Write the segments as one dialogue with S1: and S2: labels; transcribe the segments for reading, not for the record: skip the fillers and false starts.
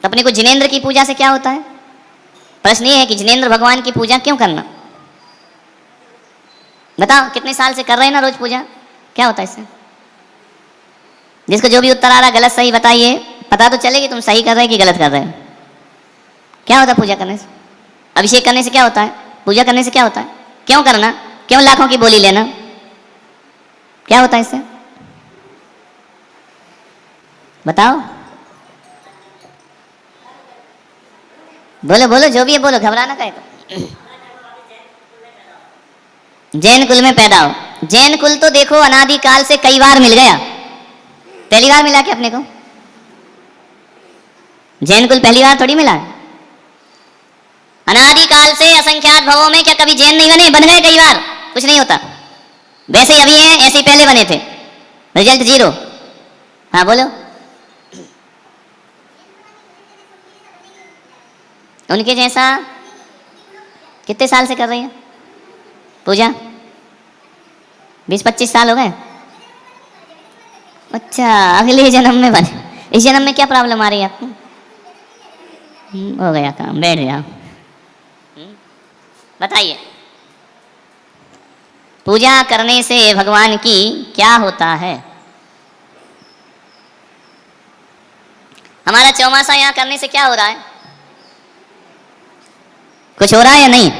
S1: तो अपने को जिनेंद्र की पूजा से क्या होता है? प्रश्न ये है कि जिनेंद्र भगवान की पूजा क्यों करना? बताओ, कितने साल से कर रहे हैं ना रोज पूजा, क्या होता है इससे? जिसको जो भी उत्तर आ रहा गलत सही बताइए, पता तो चले कि तुम सही कर रहे कि गलत कर रहे हो। क्या होता है पूजा करने से? अभिषेक करने से क्या होता है? पूजा करने से क्या होता है? क्यों करना? क्यों लाखों की बोली लेना? क्या होता है इससे? बताओ, बोलो बोलो, जो भी है बोलो, घबराना काहे को। जैन कुल में पैदा हो। जैन कुल तो देखो अनादिकाल से कई बार मिल गया, पहली बार मिला क्या अपने को? जैन कुल पहली बार थोड़ी मिला है। अनादिकाल से असंख्यात भवों में क्या कभी जैन नहीं बने? बन गए कई बार, कुछ नहीं होता। वैसे ही अभी हैं, ऐसे ही पहले बने थे, रिजल्ट 0। हाँ बोलो। उनके जैसा कितने साल से कर रही है पूजा? 20-25 साल हो गए। अच्छा, अगले जन्म में बने। इस जन्म में क्या प्रॉब्लम आ रही है आपको? हो गया काम, बैठ जाओ। बताइए, पूजा करने से भगवान की क्या होता है? हमारा चौमासा यहाँ करने से क्या हो रहा है? कुछ हो रहा है या नहीं?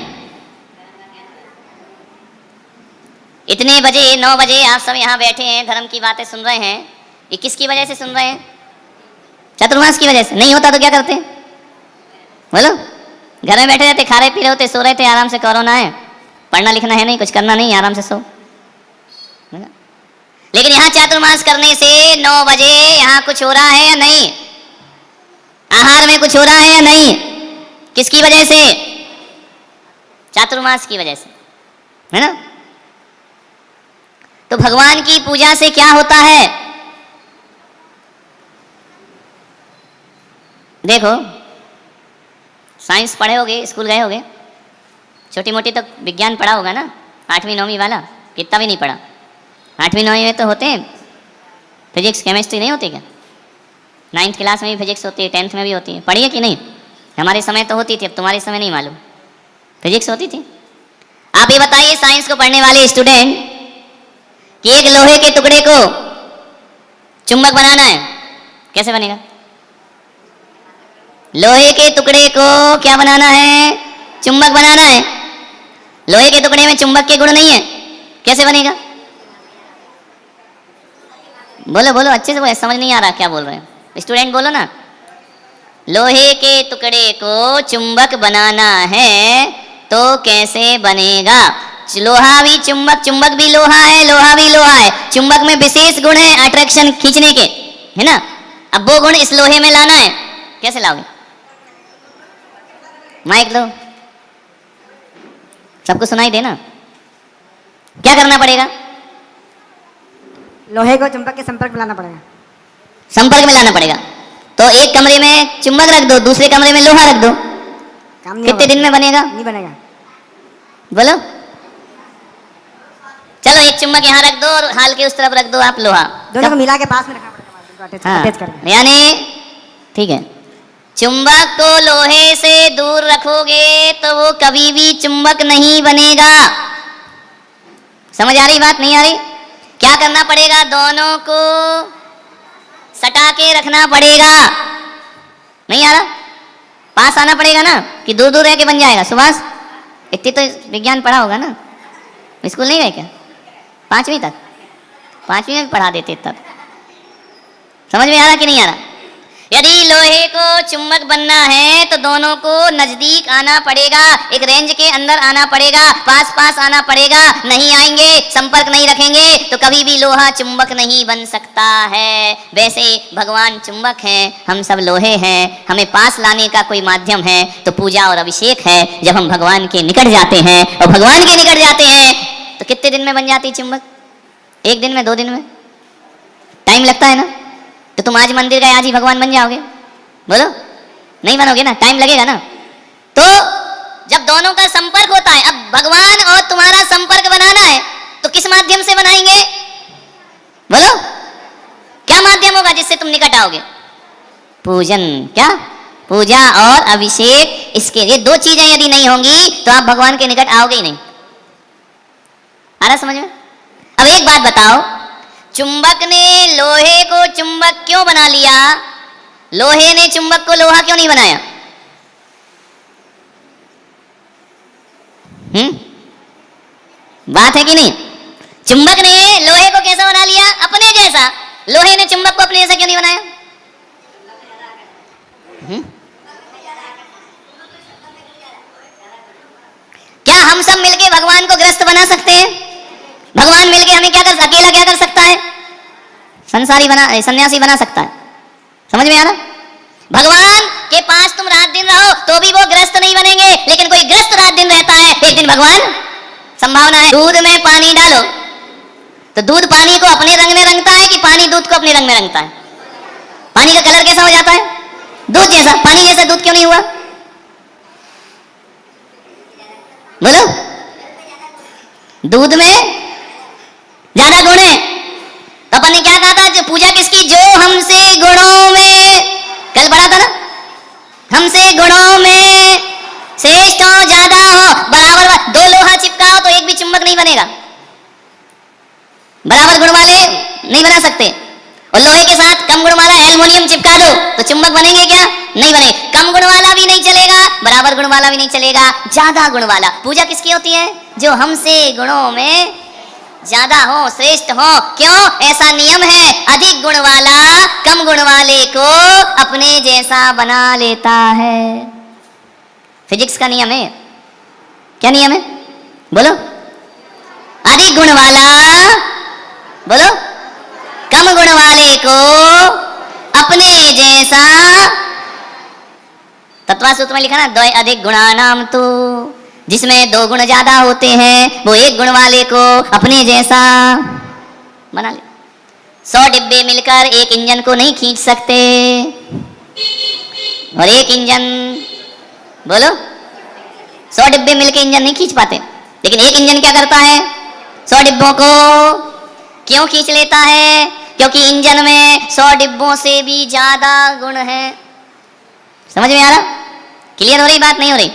S1: इतने बजे 9 बजे आप सब यहाँ बैठे हैं, धर्म की बातें सुन रहे हैं, ये किसकी वजह से सुन रहे हैं? चातुर्मास की वजह से। नहीं होता तो क्या करते? बोलो। घर में बैठे रहते, खा रहे पी रहे होते, सो रहे थे आराम से। कोरोना है, पढ़ना लिखना है नहीं, कुछ करना नहीं, आराम से सो। लेकिन यहाँ चातुर्मास करने से 9 बजे यहाँ कुछ हो रहा है या नहीं? आहार में कुछ हो रहा है या नहीं? किसकी वजह से? चातुर्मास की वजह से, है ना? तो भगवान की पूजा से क्या होता है? देखो, साइंस पढ़े होगे, स्कूल गए होगे, छोटी मोटी तो विज्ञान पढ़ा होगा ना, 8वीं 9वीं वाला। कितना भी नहीं पढ़ा। 8वीं 9वीं में तो होते हैं फिजिक्स केमिस्ट्री, नहीं होती क्या? 9th क्लास में भी फिजिक्स होती है, 10th में भी होती है। पढ़ी है कि नहीं? हमारे समय तो होती थी, अब तुम्हारे समय नहीं मालूम। फिजिक्स होती थी। आप ये बताइए साइंस को पढ़ने वाले स्टूडेंट कि एक लोहे के टुकड़े को चुंबक बनाना है, कैसे बनेगा? लोहे के टुकड़े को क्या बनाना है? चुंबक बनाना है। लोहे के टुकड़े में चुंबक के गुण नहीं है, कैसे बनेगा? बोलो बोलो अच्छे से, बोलो, समझ नहीं आ रहा क्या बोल रहे हैं स्टूडेंट, बोलो ना। लोहे के टुकड़े को चुंबक बनाना है तो कैसे बनेगा? लोहा भी चुंबक, चुंबक भी लोहा है, लोहा भी लोहा है। चुंबक में विशेष गुण है अट्रैक्शन, खींचने के, है ना? अब वो गुण इस लोहे में लाना है, कैसे लाओगे? माइक लो, सबको सुनाई देना। क्या करना पड़ेगा?
S2: लोहे को चुंबक के संपर्क में लाना पड़ेगा।
S1: संपर्क में लाना पड़ेगा। तो एक कमरे में चुंबक रख दो, दूसरे कमरे में लोहा रख दो,
S2: काम नहीं
S1: कितने
S2: होगा।
S1: दिन में बनेगा?
S2: नहीं बनेगा।
S1: बोलो। चलो एक चुंबक यहाँ रख दो और हाल के उस तरफ रख दो आप लोहा।
S2: दोनों को मिला के पास में रखना पड़ेगा,
S1: हाँ,
S2: अटैच करके।
S1: यानी ठीक है, चुंबक को लोहे से दूर रखोगे तो वो कभी भी चुंबक नहीं बनेगा। समझ आ रही बात? नहीं आ रही? क्या करना पड़ेगा? दोनों को सटा के रखना पड़ेगा। नहीं आ रहा? पास आना पड़ेगा ना, कि दूर दूर रह के बन जाएगा? सुभाष, इतनी तो विज्ञान पढ़ा होगा ना, स्कूल नहीं गए क्या? 5वीं तक? 5वीं में पढ़ा देते तब। समझ में आ रहा कि नहीं आ रहा? यदि लोहे को चुंबक बनना है तो दोनों को नजदीक आना पड़ेगा, एक रेंज के अंदर आना पड़ेगा, पास पास आना पड़ेगा। नहीं आएंगे, संपर्क नहीं रखेंगे तो कभी भी लोहा चुंबक नहीं बन सकता है। वैसे भगवान चुंबक हैं, हम सब लोहे हैं, हमें पास लाने का कोई माध्यम है तो पूजा और अभिषेक है। जब हम भगवान के निकट जाते हैं और भगवान के निकट जाते हैं तो कितने दिन में बन जाती चुंबक? 1 दिन में, 2 दिन में? टाइम लगता है ना? तो तुम आज मंदिर गए, आज ही भगवान बन जाओगे? बोलो, नहीं बनोगे ना, टाइम लगेगा ना। तो जब दोनों का संपर्क होता है, अब भगवान और तुम्हारा संपर्क बनाना है तो किस माध्यम से बनाएंगे? बोलो, क्या माध्यम होगा जिससे तुम निकट आओगे? पूजन। क्या? पूजा और अभिषेक, इसके ये दो चीजें यदि नहीं होंगी तो आप भगवान के निकट आओगे ही नहीं। आ रहा समझ में? अब एक बात बताओ, चुंबक ने लोहे को चुंबक क्यों बना लिया? लोहे ने चुंबक को लोहा क्यों नहीं बनाया? बात है कि नहीं? चुंबक ने लोहे को कैसा बना लिया? अपने जैसा। लोहे ने चुंबक को अपने जैसा क्यों नहीं बनाया? क्या हम सब मिलके भगवान को ग्रस्त बना सकते हैं? भगवान मिलके हमें क्या कर, अकेला क्या कर सकता है? संसारी बना, सन्यासी बना सकता है। समझ में आ रहा? भगवान के पास तुम रात दिन रहो तो भी वो ग्रस्त नहीं बनेंगे, लेकिन कोई ग्रस्त रात दिन रहता है, एक दिन भगवान, संभावना है। दूध में पानी डालो तो दूध पानी को अपने रंग में रंगता है कि पानी दूध को अपने रंग में रंगता है? पानी का कलर कैसा हो जाता है? दूध जैसा। पानी जैसा दूध क्यों नहीं हुआ? बोलो। दूध में ज्यादा गुण है। तो अपन ने क्या कहा था? जो पूजा किसकी? जो हमसे गुणों में, कल पढ़ा था ना, हमसे गुणों में श्रेष्ठ हो, ज्यादा हो, बराबर। दो लोहा चिपकाओ तो एक भी चुंबक नहीं बनेगा। बराबर गुण वाले नहीं बना सकते। और लोहे के साथ कम गुण वाला एल्युमिनियम चिपका दो तो चुंबक बनेंगे क्या? नहीं बने। कम गुण वाला भी नहीं चलेगा, बराबर गुण वाला भी नहीं चलेगा, ज्यादा गुण वाला। पूजा किसकी होती है? जो हमसे गुणों में ज्यादा हो, श्रेष्ठ हो। क्यों? ऐसा नियम है, अधिक गुण वाला कम गुण वाले को अपने जैसा बना लेता है। फिजिक्स का नियम है। क्या नियम है? बोलो। अधिक गुण वाला, बोलो, कम गुण वाले को अपने जैसा। तत्वासूत्र में लिखा ना, द्वय अधिक गुणानाम तो, जिसमें दो गुण ज्यादा होते हैं वो एक गुण वाले को अपने जैसा बना ले। 100 डिब्बे मिलकर एक इंजन को नहीं खींच सकते, और एक इंजन, बोलो, 100 डिब्बे मिलकर इंजन नहीं खींच पाते, लेकिन एक इंजन क्या करता है? 100 डिब्बों को क्यों खींच लेता है? क्योंकि इंजन में 100 डिब्बों से भी ज्यादा गुण है। समझ में आ रहा? क्लियर हो रही बात? नहीं हो रही?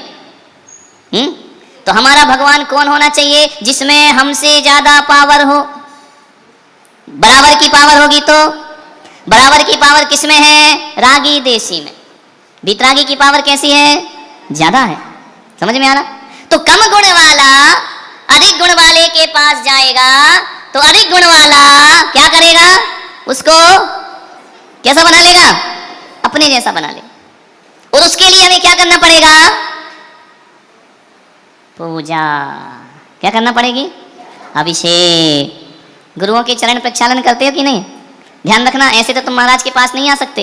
S1: तो हमारा भगवान कौन होना चाहिए? जिसमें हमसे ज्यादा पावर हो। बराबर की पावर होगी तो, बराबर की पावर किसमें है? रागी देशी में। वितरागी की पावर कैसी है? ज्यादा है। समझ में आ रहा? तो कम गुण वाला अधिक गुण वाले के पास जाएगा तो अधिक गुण वाला क्या करेगा? उसको कैसा बना लेगा? अपने जैसा बना ले। और उसके लिए हमें क्या करना पड़ेगा? पूजा। क्या करना पड़ेगी? अभिषेक। गुरुओं के चरण प्रक्षालन करते हो कि नहीं? ध्यान रखना, ऐसे तो तुम महाराज के पास नहीं आ सकते,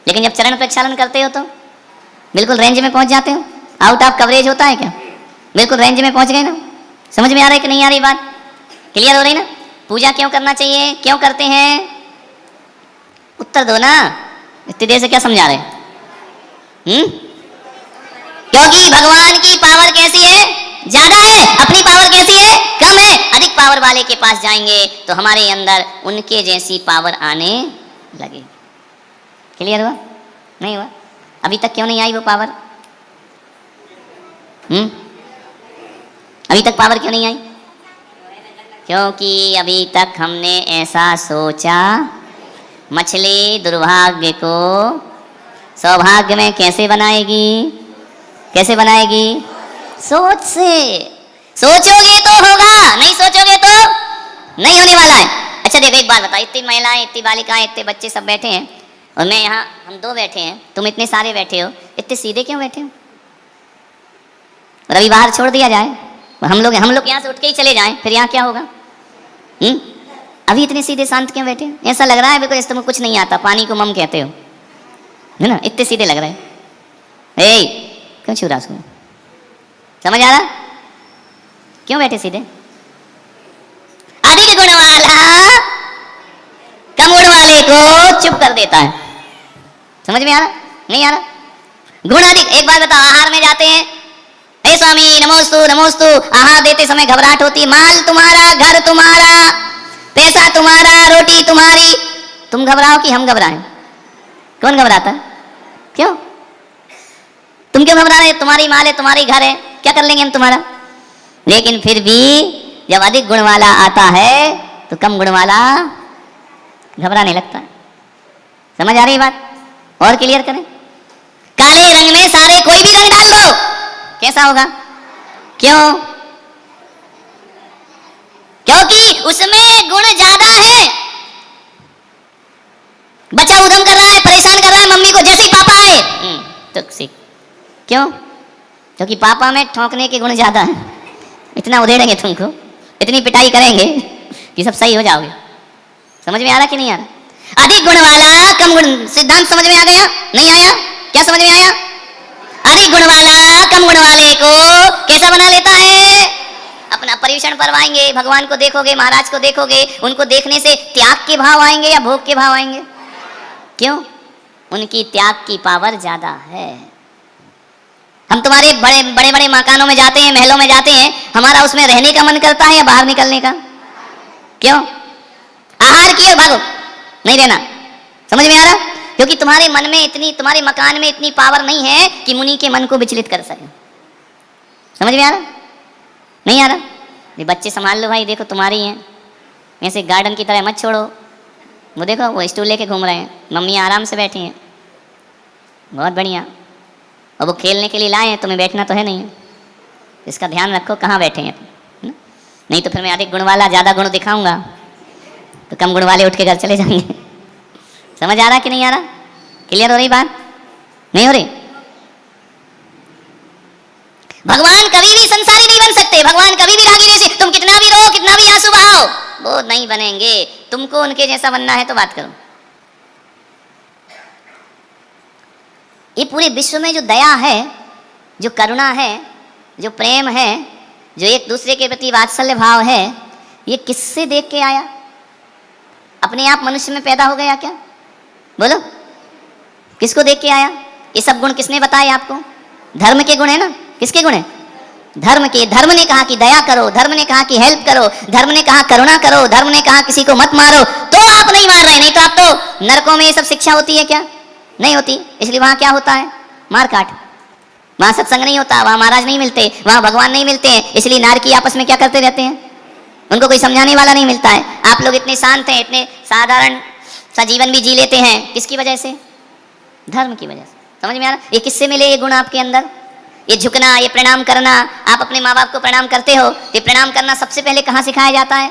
S1: लेकिन जब चरण प्रक्षालन करते हो तो बिल्कुल रेंज में पहुंच जाते हो। आउट ऑफ कवरेज होता है क्या? बिल्कुल रेंज में पहुंच गए ना। समझ में आ रहा है कि नहीं आ रही बात? क्लियर हो रही ना? पूजा क्यों करना चाहिए? क्यों करते हैं? उत्तर दो ना। इतनी देर से क्या समझा रहे? क्योंकि भगवान की पावर कैसी है? ज्यादा है। अपनी पावर कैसी है? कम है। अधिक पावर वाले के पास जाएंगे तो हमारे अंदर उनके जैसी पावर आने लगेगी। क्लियर हुआ? नहीं हुआ? अभी तक क्यों नहीं आई वो पावर? अभी तक पावर क्यों नहीं आई? क्योंकि अभी तक हमने ऐसा सोचा, मछली दुर्भाग्य को सौभाग्य में कैसे बनाएगी? कैसे बनाएगी? सोच से। सोचोगे तो होगा, नहीं सोचोगे तो नहीं होने वाला है। अच्छा देखो एक बात बताओ, इतनी महिलाएं, इतनी बालिकाएं, इतने बच्चे सब बैठे हैं और मैं यहाँ, हम दो बैठे हैं, तुम इतने सारे बैठे हो, इतने सीधे क्यों बैठे हो? और अभी बाहर छोड़ दिया जाए और हम लोग यहाँ से उठ के ही चले जाएं, फिर यहाँ क्या होगा? अभी इतने सीधे शांत क्यों बैठे हो? ऐसा लग रहा है बिल्कुल तुम्हें कुछ नहीं आता, पानी को मम कहते हो, है ना? इतने सीधे लग रहे हैं। क्यों छू रहा उसको? समझ आ रहा? क्यों बैठे सीधे? अधिक गुण वाला कम गुण वाले को चुप कर देता है। समझ में आ रहा? नहीं आ रहा? गुण अधिक। एक बार बताओ, आहार में जाते हैं, हे स्वामी नमोस्तु नमोस्तु, आहार देते समय घबराहट होती, माल तुम्हारा, घर तुम्हारा, पैसा तुम्हारा, रोटी तुम्हारी, तुम घबराओ कि हम घबराएं? कौन घबराता है? क्यों? तुम क्यों घबरा रहे? तुम्हारी माल है, तुम्हारी घर है, क्या कर लेंगे हम तुम्हारा? लेकिन फिर भी जब अधिक गुण वाला आता है तो कम गुण वाला घबराने लगता है। समझ आ रही बात? और क्लियर करें। काले रंग में सारे कोई भी रंग डाल दो, कैसा होगा? क्यों? क्योंकि उसमें गुण ज्यादा है। बच्चा उधम कर रहा है, परेशान कर रहा है मम्मी को, जैसे ही पापा आए तो सीख। क्यों? क्योंकि पापा में ठोकने के गुण ज्यादा है। इतना उधेड़ेंगे तुमको, इतनी पिटाई करेंगे कि सब सही हो जाओगे। समझ में आ रहा कि नहीं आ रहा? अधिक गुण वाला कम गुण, सिद्धांत समझ में आ गया? नहीं आया? क्या समझ में आया? अधिक गुण वाला कम गुण वाले को कैसा बना लेता है? अपना परीक्षण परवाएंगे। भगवान को देखोगे, महाराज को देखोगे, उनको देखने से त्याग के भाव आएंगे या भोग के भाव आएंगे? क्यों? उनकी त्याग की पावर ज्यादा है। हम तुम्हारे बड़े बड़े बड़े मकानों में जाते हैं, महलों में जाते हैं, हमारा उसमें रहने का मन करता है या बाहर निकलने का? क्यों? आहार किए भागो, नहीं रहना। समझ में आ रहा? क्योंकि तुम्हारे मन में इतनी, तुम्हारे मकान में इतनी पावर नहीं है कि मुनि के मन को विचलित कर सके। समझ में आ रहा? नहीं आ रहा? ये बच्चे संभाल लो भाई, देखो तुम्हारी हैं, ऐसे गार्डन की तरह मत छोड़ो। वो देखो वो स्टूल लेके घूम रहे हैं, मम्मी आराम से बैठी हैं, बहुत बढ़िया। और वो खेलने के लिए लाए हैं, तुम्हें बैठना तो है नहीं, इसका ध्यान रखो कहाँ बैठे हैं। नहीं तो फिर मैं अधिक गुण वाला ज़्यादा गुण दिखाऊंगा तो कम गुण वाले उठ के घर चले जाएंगे। समझ आ रहा कि नहीं आ रहा? क्लियर हो रही बात? नहीं हो रही? भगवान कभी भी संसारी नहीं बन सकते। भगवान कभी भी रागी जैसे, तुम कितना भी रो, कितना भी आंसू बहाओ, वो नहीं बनेंगे। तुमको उनके जैसा बनना है तो बात करो। ये पूरे विश्व में जो दया है, जो करुणा है, जो प्रेम है, जो एक दूसरे के प्रति वात्सल्य भाव है, ये किससे देख के आया? अपने आप मनुष्य में पैदा हो गया क्या? बोलो, किसको देख के आया? ये सब गुण किसने बताए आपको? धर्म के गुण है ना? किसके गुण है? धर्म के। धर्म ने कहा कि दया करो, धर्म ने कहा कि हेल्प करो, धर्म ने कहा करुणा करो, धर्म ने कहा किसी को मत मारो, तो आप नहीं मार रहे। नहीं तो आप तो नरकों में ये सब शिक्षा होती है क्या? नहीं होती। इसलिए वहां क्या होता है? मार काट। वहां सत्संग नहीं होता, वहां महाराज नहीं मिलते, वहां भगवान नहीं मिलते हैं। इसलिए नारकी आपस में क्या करते रहते हैं? उनको कोई समझाने वाला नहीं मिलता है। आप लोग इतने शांत हैं, इतने साधारण सा जीवन भी जी लेते हैं, किसकी वजह से? धर्म की वजह से। समझ में आ रहा? ये किससे मिले ये गुण आपके अंदर? ये झुकना, ये प्रणाम करना। आप अपने माँ बाप को प्रणाम करते हो, ये प्रणाम करना सबसे पहले कहाँ सिखाया जाता है?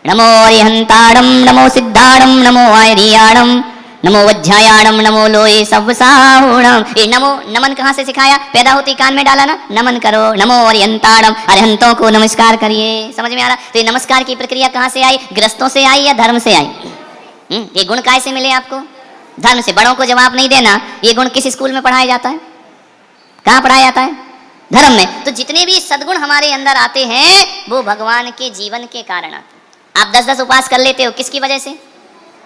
S1: नमो अरिहंताणम, नमो सिद्धाणम, नमो आयरियाणम, नमो वज्रायाणम, नमो लोये सवसाहुणम। ये नमो, नमन कहाँ से सिखाया? पैदा होती कान में डाला ना, नमन करो, नमो अरिहंताणम, अरिहंतों को नमस्कार करिए। समझ में आ रहा? तो ये नमस्कार की प्रक्रिया कहाँ से आई? गृहस्थों से आई या धर्म से आई? ये गुण कैसे मिले आपको? धर्म से। बड़ों को जवाब नहीं देना, ये गुण किस स्कूल में पढ़ाया जाता है? कहाँ पढ़ाया जाता है? धर्म में। तो जितने भी सद्गुण हमारे अंदर आते हैं वो भगवान के जीवन के कारण आते हैं। आप 10-10 उपवास कर लेते हो, किसकी वजह से?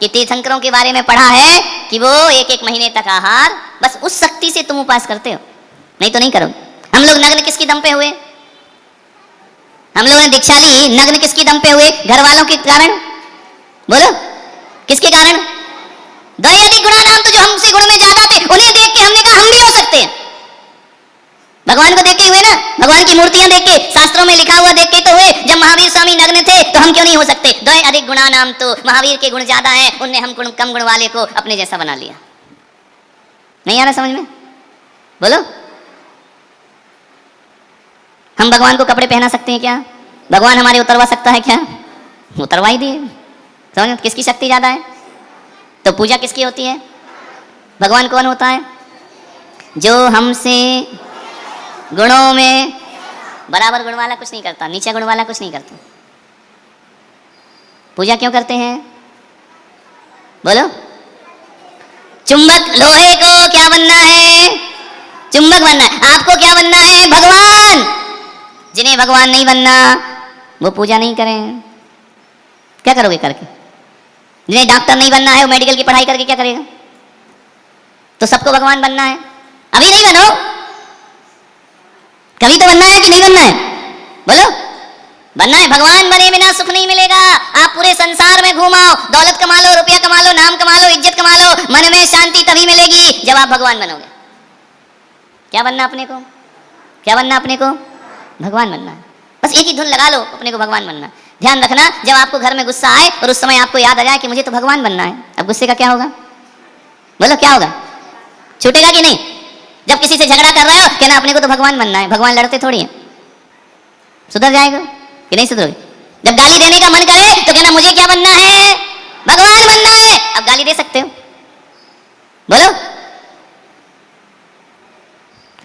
S1: कि तीर्थंकरों के बारे में पढ़ा है कि वो 1-1 महीने तक आहार, बस उस शक्ति से तुम उपवास करते हो, नहीं तो नहीं करो। हम लोग नग्न किसकी दम पे हुए? हम लोगों ने दीक्षा ली, नग्न किसकी दम पे हुए? घर वालों के कारण। बोलो, किसके कारण? द्वय अधिक गुणा नाम, तो जो हमसे गुण में ज्यादा थे उन्हें देख के हमने कहा हम भी हो सकते हैं। भगवान को देख के हुए ना, भगवान की मूर्तियां देख के, शास्त्रों में लिखा हुआ देख के तो हुए। जब महावीर स्वामी नग्न थे तो हम क्यों नहीं हो सकते? द्वय अधिक गुणा नाम, तो महावीर के गुण ज्यादा हैं, उनने हम कम गुण वाले को अपने जैसा बना लिया। नहीं आ रहा समझ में? बोलो, हम भगवान को कपड़े पहना सकते हैं क्या? भगवान हमारे उतरवा सकता है क्या? उतरवा ही दिए। समझ में? किसकी शक्ति ज्यादा है? तो पूजा किसकी होती है? भगवान कौन होता है? जो हमसे गुणों में बराबर गुण वाला कुछ नहीं करता, नीचे गुण वाला कुछ नहीं करता। पूजा क्यों करते हैं? बोलो, चुंबक लोहे को क्या बनना है? चुंबक बनना है। आपको क्या बनना है? भगवान। जिन्हें भगवान नहीं बनना वो पूजा नहीं करें। क्या करोगे करके? जिन्हें डॉक्टर नहीं बनना है वो मेडिकल की पढ़ाई करके क्या करेगा? तो सबको भगवान बनना है। अभी नहीं बनो, कभी तो बनना है कि नहीं बनना है? बोलो, बनना है। भगवान बने बिना सुख नहीं मिलेगा। आप पूरे संसार में घूमाओ, दौलत कमा लो, रुपया कमा लो, नाम कमा लो, इज्जत कमा लो, मन में शांति तभी मिलेगी जब आप भगवान बनोगे। क्या बनना अपने को? क्या बनना अपने को? भगवान बनना है। बस एक ही धुन लगा लो, अपने को भगवान बनना। ध्यान रखना, जब आपको घर में गुस्सा आए और उस समय आपको याद आ जाए कि मुझे तो भगवान बनना है, अब गुस्से का क्या होगा? बोलो क्या होगा? छूटेगा कि नहीं? जब किसी से झगड़ा कर रहे हो, कहना अपने को तो भगवान बनना है। भगवान लड़ते थोड़ी है। सुधर जाएगा कि नहीं सुधरोगे? जब गाली देने का मन करे तो कहना मुझे क्या बनना है? भगवान बनना है। अब गाली दे सकते हो, बोलो।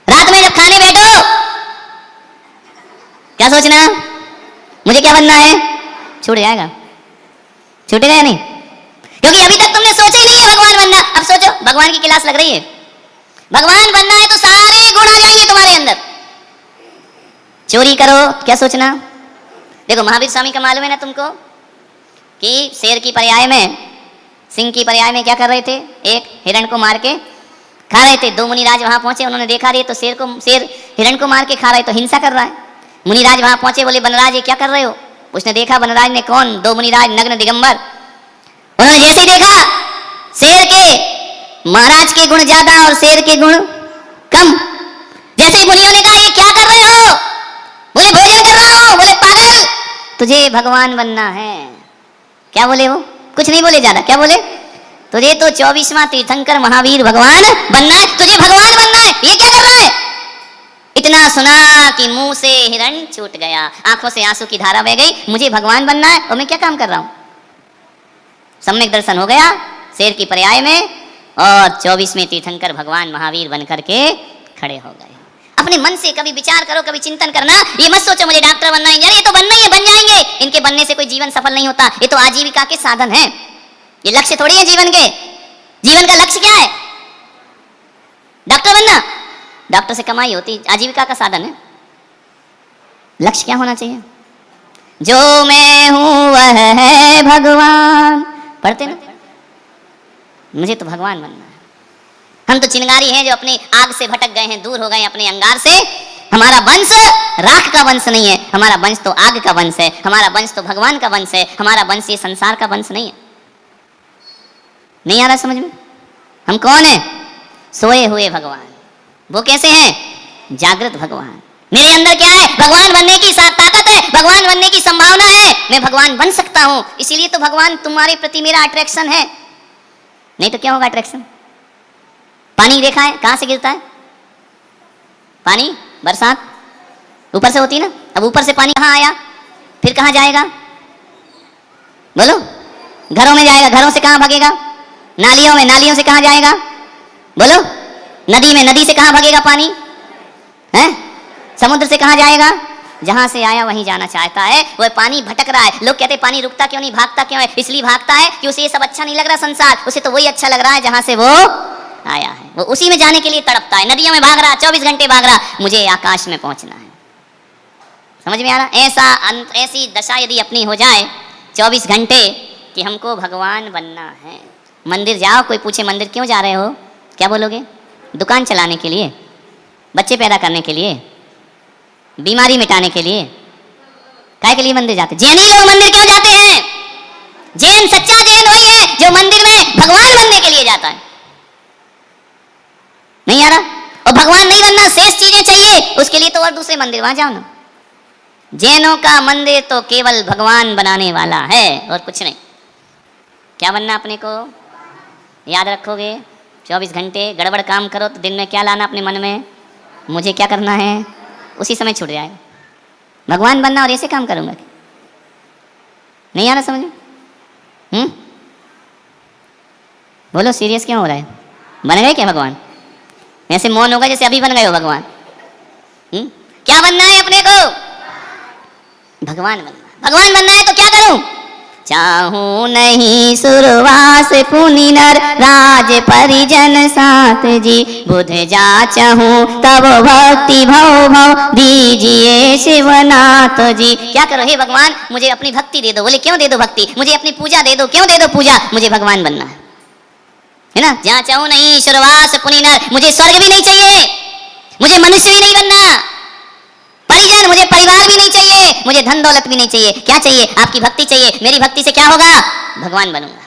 S1: रात में जब खाने बैठो, क्या सोचना? मुझे क्या बनना है? छूट जाएगा। छूटेगा या नहीं? क्योंकि अभी तक तुमने सोचा ही नहीं है भगवान बनना। अब सोचो, भगवान की क्लास लग रही है। भगवान बनना है तो सारे गुण आ जाएंगे तुम्हारे अंदर। चोरी करो, क्या सोचना? देखो महावीर स्वामी का मालूम है ना तुमको कि शेर की पर्याय में, सिंह की पर्याय में क्या कर रहे थे? एक हिरण को मार के खा रहे थे। दो मुनिराज वहां पहुंचे, उन्होंने देखा रहे तो शेर हिरण को मार के खा रहा है, तो हिंसा कर रहा है। मुनिराज वहां पहुंचे, बोले बनराज ये क्या कर रहे हो? उसने देखा, बनराज ने, कौन? दो मुनिराज नग्न दिगंबर। उन्होंने जैसे ही देखा शेर के महाराज के गुण ज्यादा और शेर के गुण कम। जैसे ही मुनियों ने कहा ये क्या कर रहे हो? बोले भोजन कर रहा हूं। बोले पागल, तुझे भगवान बनना है। क्या बोले वो? कुछ नहीं बोले ज्यादा। क्या बोले? तुझे तो 24वां तीर्थंकर महावीर भगवान बनना है, तुझे भगवान बनना है। ये क्या कर रहा है? इतना सुना कि मुंह से हिरण छूट गया, आंखों से आंसू की धारा बह गई। मुझे भगवान बनना है और मैं क्या काम कर रहा हूं? सम्यक दर्शन हो गया शेर की पर्याय में, और 24वें तीर्थंकर भगवान महावीर बनकर के खड़े हो गए। अपने मन से कभी विचार करो, कभी चिंतन करना। ये मत सोचो मुझे डॉक्टर बनना है, इंजीनियर, ये तो बनना ही है, बन जाएंगे। इनके बनने से कोई जीवन सफल नहीं होता। ये तो आजीविका के साधन है, ये लक्ष्य थोड़ी है जीवन के। जीवन का लक्ष्य क्या है? डॉक्टर बनना? डॉक्टर से कमाई होती, आजीविका का साधन है। लक्ष्य क्या होना चाहिए? जो मैं हूं वह है भगवान। पढ़ते ना, मुझे तो भगवान बनना है। हम तो चिंगारी हैं जो अपनी आग से भटक गए हैं, दूर हो गए अपने अंगार से। हमारा वंश राख का वंश नहीं है, हमारा वंश तो आग का वंश है। हमारा वंश तो भगवान का वंश है। हमारा वंश ये संसार का वंश नहीं है। नहीं आ रहा समझ में? हम कौन है? सोए हुए भगवान। वो कैसे हैं? जागृत भगवान। मेरे अंदर क्या है? भगवान बनने की ताकत है, भगवान बनने की संभावना है। मैं भगवान बन सकता हूं, इसीलिए तो भगवान तुम्हारे प्रति मेरा अट्रैक्शन है। नहीं तो क्या होगा अट्रैक्शन? पानी देखा है कहां से गिरता है? पानी बरसात ऊपर से होती ना। अब ऊपर से पानी कहां आया, फिर कहां जाएगा? बोलो। घरों में जाएगा, घरों से कहां भागेगा? नालियों में, नालियों से कहां जाएगा? बोलो। नदी में, नदी से कहां भागेगा पानी? है? समुद्र से कहां जाएगा? जहां से आया वहीं जाना चाहता है। वह पानी भटक रहा है। लोग कहते हैं पानी रुकता क्यों नहीं, भागता क्यों है? इसलिए भागता है कि उसे ये सब अच्छा नहीं लग रहा संसार, उसे तो वही अच्छा लग रहा है जहां से वो आया है। वो उसी में जाने के लिए तड़पता है। नदियों में भाग रहा, 24 घंटे भाग रहा, मुझे आकाश में पहुंचना है। समझ में आ रहा? ऐसी दशा यदि अपनी हो जाए 24 घंटे कि हमको भगवान बनना है। मंदिर जाओ, कोई पूछे मंदिर क्यों जा रहे हो, क्या बोलोगे? दुकान चलाने के लिए, बच्चे पैदा करने के लिए, बीमारी मिटाने के लिए। काय के लिए मंदिर जाते? जैनी लोग मंदिर क्यों जाते हैं? जैन, सच्चा जैन वही है जो मंदिर में भगवान बनने के लिए जाता है। नहीं आ रहा? और भगवान नहीं बनना, शेष चीजें चाहिए, उसके लिए तो और दूसरे मंदिर वहां जाओ ना। जैनों का मंदिर तो केवल भगवान बनाने वाला है और कुछ नहीं। क्या बनना अपने को? याद रखोगे? 24 घंटे गड़बड़ काम करो तो दिन में क्या लाना अपने मन में? मुझे क्या करना है? उसी समय छूट जाएगा। भगवान बनना और ऐसे काम करूंगा। नहीं आ रहा समझ में? बोलो, सीरियस क्यों हो रहा है? बन गए क्या भगवान? ऐसे मौन होगा जैसे अभी बन गए हो भगवान। क्या बनना है अपने को? भगवान बनना। भगवान बनना है तो क्या करूं? चाहूं नहीं सुरवास पुनि नर, राज परिजन साथ जी, बुध जा चाहूं तब भक्ति भव भव, दीजिए शिवनाथ जी। क्या करो हे भगवान, मुझे अपनी भक्ति दे दो। बोले क्यों दे दो भक्ति? मुझे अपनी पूजा दे दो। क्यों दे दो पूजा? मुझे भगवान बनना है ना। जहाँ चाहूं नहीं सुरवास पुनि नर, मुझे स्वर्ग भी नहीं चाहिए, मुझे मनुष्य भी नहीं बनना, परिजन, मुझे परिवार भी नहीं चाहिए, मुझे धन दौलत भी नहीं चाहिए। क्या चाहिए? आपकी भक्ति चाहिए। मेरी भक्ति से क्या होगा? भगवान बनूंगा।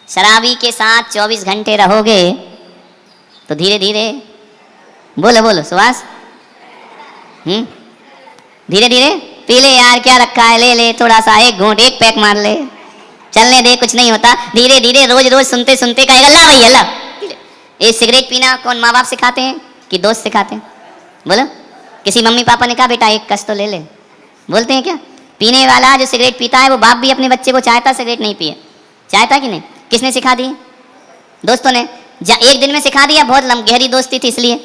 S1: शराबी के साथ 24 घंटे रहोगे तो धीरे धीरे बोलो बोलो सुभाष, धीरे धीरे पी ले यार, क्या रखा है, ले ले थोड़ा सा, एक घूंट, एक पैक मार ले, चलने दे, कुछ नहीं होता। धीरे धीरे रोज रोज सुनते सुनते कहेगा ला भैया ला। ये सिगरेट पीना कौन माँ बाप सिखाते हैं कि दोस्त सिखाते हैं? बोलो, किसी मम्मी पापा ने कहा बेटा एक कस तो ले ले, बोलते हैं क्या? पीने वाला जो सिगरेट पीता है वो बाप भी अपने बच्चे को चाहता सिगरेट नहीं पिए, चाहता कि नहीं? किसने सिखा दी? दोस्तों ने। एक दिन में सिखा दिया, बहुत गहरी दोस्ती थी इसलिए।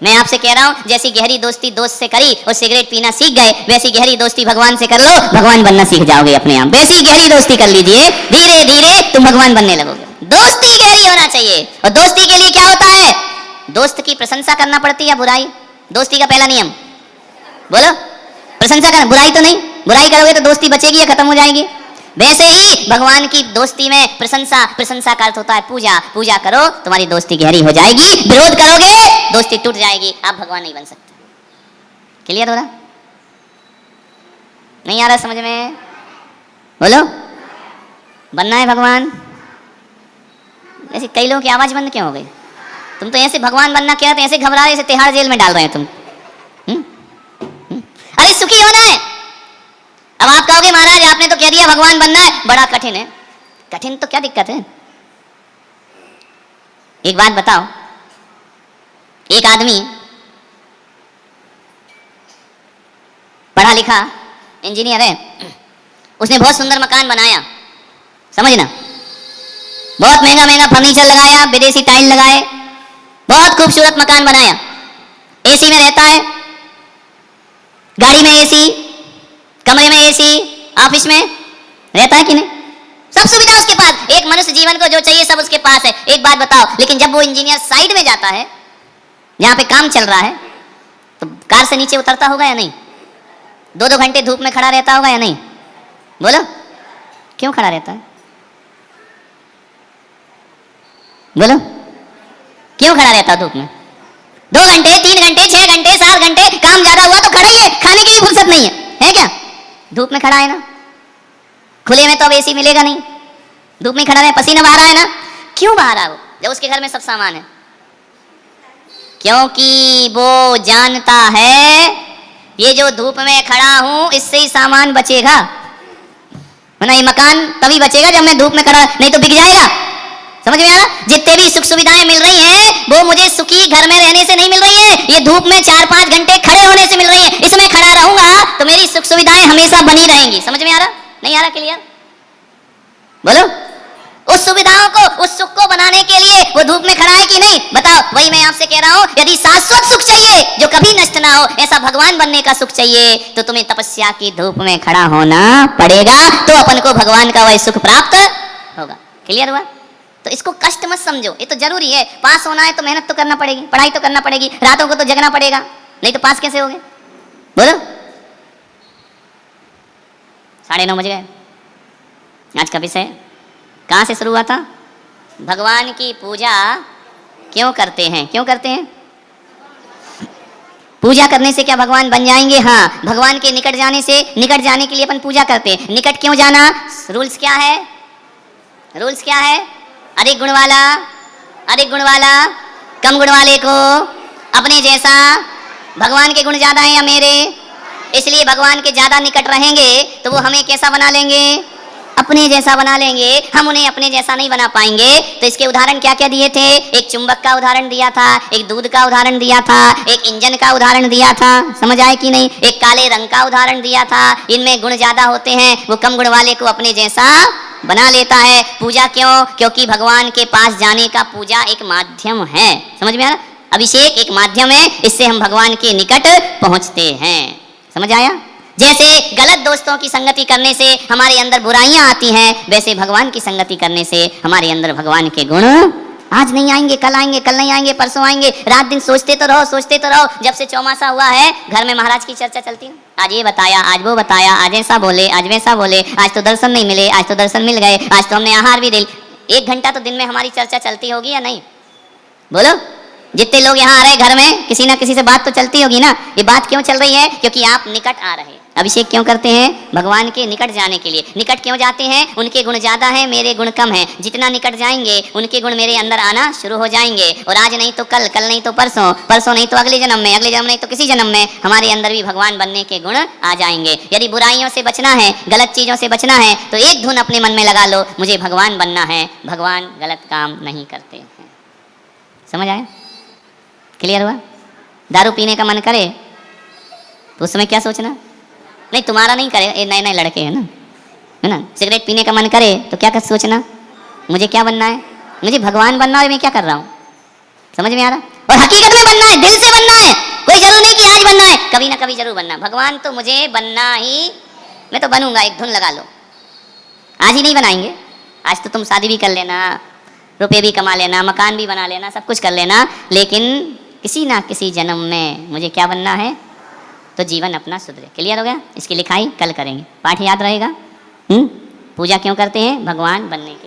S1: मैं आपसे कह रहा हूं, जैसी गहरी दोस्ती दोस्त से करी और सिगरेट पीना सीख गए, वैसी गहरी दोस्ती भगवान से कर लो, भगवान बनना सीख जाओगे अपने आप। वैसी गहरी दोस्ती कर लीजिए, धीरे धीरे तुम भगवान बनने लगोगे। दोस्ती गहरी होना चाहिए। और दोस्ती के लिए क्या होता है? दोस्त की प्रशंसा करना पड़ती है, बुराई? दोस्ती का पहला नियम बोलो, प्रशंसा करना, बुराई तो नहीं। बुराई करोगे तो दोस्ती बचेगी या खत्म हो जाएगी? वैसे ही भगवान की दोस्ती में प्रशंसा, प्रशंसा का अर्थ होता है पूजा। पूजा करो, तुम्हारी दोस्ती गहरी हो जाएगी। विरोध करोगे, दोस्ती टूट जाएगी, आप भगवान नहीं बन सकते। क्लियर हो रहा? नहीं आ रहा समझ में? बोलो, बनना है भगवान। ऐसे कई लोगों की आवाज बंद क्यों हो गई? तुम तो ऐसे भगवान बनना क्या, ऐसे घबरा रहे, ऐसे तिहाड़ जेल में डाल रहे हैं तुम। अरे सुखी होना है। अब आप कहोगे महाराज आपने तो कह दिया भगवान बनना है, बड़ा कठिन है। कठिन तो क्या दिक्कत है? एक बात बताओ, एक आदमी पढ़ा लिखा इंजीनियर है, उसने बहुत सुंदर मकान बनाया, समझना, बहुत महंगा महंगा फर्नीचर लगाया, विदेशी टाइल लगाए, बहुत खूबसूरत मकान बनाया, एसी में रहता है, गाड़ी में एसी, कमरे में एसी, ऑफिस में रहता है कि नहीं? सब सुविधा उसके पास। एक मनुष्य जीवन को जो चाहिए सब उसके पास है। एक बात बताओ, लेकिन जब वो इंजीनियर साइड में जाता है जहां पे काम चल रहा है, तो कार से नीचे उतरता होगा या नहीं? 2-2 घंटे धूप में खड़ा रहता होगा या नहीं? बोलो, क्यों खड़ा रहता है? बोलो, क्यों खड़ा रहता है धूप में? 2 घंटे, 3 घंटे, 6 घंटे, 7 घंटे, काम ज्यादा हुआ तो खड़ा ही है, खाने की भी फुर्सत नहीं है क्या? धूप में खड़ा है ना। खुले में तो अब एसी मिलेगा नहीं, धूप में खड़ा है, पसीना बहा रहा है ना। क्यों बहा रहा है वो, जब उसके घर में सब सामान है? क्योंकि वो जानता है ये जो धूप में खड़ा हूं इससे ही सामान बचेगा, वरना ये मकान तभी बचेगा जब मैं धूप में खड़ा, नहीं तो बिक जाएगा। समझ में आ रहा? जितने भी सुख सुविधाएं मिल रही हैं वो मुझे सुखी घर में रहने से नहीं मिल रही है, ये धूप में 4-5 घंटे खड़े होने से मिल रही है। इसमें खड़ा रहूंगा तो मेरी सुख सुविधाएं हमेशा बनी रहेंगी। समझ में आ रहा? नहीं आ रहा? क्लियर? बोलो, उस सुविधाओं को, उस सुख को बनाने के लिए वो धूप में खड़ा है कि नहीं? बताओ। वही मैं आपसे कह रहा हूं, यदि शाश्वत सुख चाहिए जो कभी नष्ट ना हो, ऐसा भगवान बनने का सुख चाहिए, तो तुम्हें तपस्या की धूप में खड़ा होना पड़ेगा, तो अपन को भगवान का वही सुख प्राप्त होगा। क्लियर हुआ? तो इसको कष्ट मत समझो, ये तो जरूरी है। पास होना है तो मेहनत तो करना पड़ेगी, पढ़ाई तो करना पड़ेगी, रातों को तो जगना पड़ेगा, नहीं तो पास कैसे होगे? बोलो। 9:30 बज गए। आज का विषय कहां से शुरू हुआ था? भगवान की पूजा क्यों करते हैं? क्यों करते हैं? पूजा करने से क्या भगवान बन जाएंगे? हाँ, भगवान के निकट जाने से, निकट जाने के लिए अपन पूजा करते हैं। निकट क्यों जाना? रूल्स क्या है? रूल्स क्या है? अधिक गुण वाला, अधिक गुण वाला, कम गुण वाले को अपने जैसा। भगवान के गुण ज्यादा हैं या मेरे? इसलिए भगवान के ज्यादा निकट रहेंगे तो वो हमें कैसा बना लेंगे? अपने जैसा बना लेंगे। हम उन्हें अपने जैसा नहीं बना पाएंगे। तो इसके उदाहरण क्या क्या दिए थे? एक चुंबक का उदाहरण दिया था, एक दूध का उदाहरण दिया था, एक इंजन का उदाहरण दिया था, समझ आए कि नहीं? एक काले रंग का उदाहरण दिया था। इनमें गुण ज्यादा होते हैं, वो कम गुण वाले को अपने जैसा बना लेता है। पूजा क्यों? क्योंकि भगवान के पास जाने का पूजा एक माध्यम है। समझ में आ रहा? अभिषेक एक माध्यम है, इससे हम भगवान के निकट पहुंचते हैं। समझ आया? जैसे गलत दोस्तों की संगति करने से हमारे अंदर बुराइयां आती हैं, वैसे भगवान की संगति करने से हमारे अंदर भगवान के गुण आज नहीं आएंगे, कल आएंगे, कल नहीं आएंगे, परसों आएंगे। रात दिन सोचते तो रहो, सोचते तो रहो। जब से चौमासा हुआ है घर में महाराज की चर्चा चलती है। आज ये बताया, आज वो बताया, आज ऐसा बोले, आज वैसा बोले, आज तो दर्शन नहीं मिले, आज तो दर्शन मिल गए, आज तो हमने आहार भी दे। 1 घंटा तो दिन में हमारी चर्चा चलती होगी या नहीं? बोलो। जितने लोग यहाँ आ रहे घर में, किसी ना किसी से बात तो चलती होगी ना। ये बात क्यों चल रही है? क्योंकि आप निकट आ रहे। अभिषेक क्यों करते हैं? भगवान के निकट जाने के लिए। निकट क्यों जाते हैं? उनके गुण ज़्यादा हैं, मेरे गुण कम हैं। जितना निकट जाएंगे उनके गुण मेरे अंदर आना शुरू हो जाएंगे, और आज नहीं तो कल, कल नहीं तो परसों, परसों नहीं तो अगले जन्म में, अगले जन्म नहीं तो किसी जन्म में हमारे अंदर भी भगवान बनने के गुण आ जाएंगे। यदि बुराइयों से बचना है, गलत चीज़ों से बचना है, तो एक धुन अपने मन में लगा लो, मुझे भगवान बनना है। भगवान गलत काम नहीं करते हैं। समझ आया? क्लियर हुआ? दारू पीने का मन करे तो उस समय क्या सोचना? नहीं, तुम्हारा नहीं करे, ये नए नए लड़के हैं ना, है ना। सिगरेट पीने का मन करे तो क्या कर सोचना? मुझे क्या बनना है? मुझे भगवान बनना है। मैं क्या कर रहा हूँ? समझ में आ रहा? और हकीकत में बनना है, दिल से बनना है। कोई जरूर नहीं कि आज बनना है, कभी ना कभी जरूर बनना। भगवान तो मुझे बनना ही, मैं तो बनूंगा। एक धुन लगा लो। आज ही नहीं बनाएंगे, आज तो तुम शादी भी कर लेना, रुपये भी कमा लेना, मकान भी बना लेना, सब कुछ कर लेना, लेकिन किसी ना किसी जन्म में मुझे क्या बनना है, तो जीवन अपना सुधरे। क्लियर हो गया? इसकी लिखाई कल करेंगे, पाठ याद रहेगा। पूजा क्यों करते हैं? भगवान बनने के।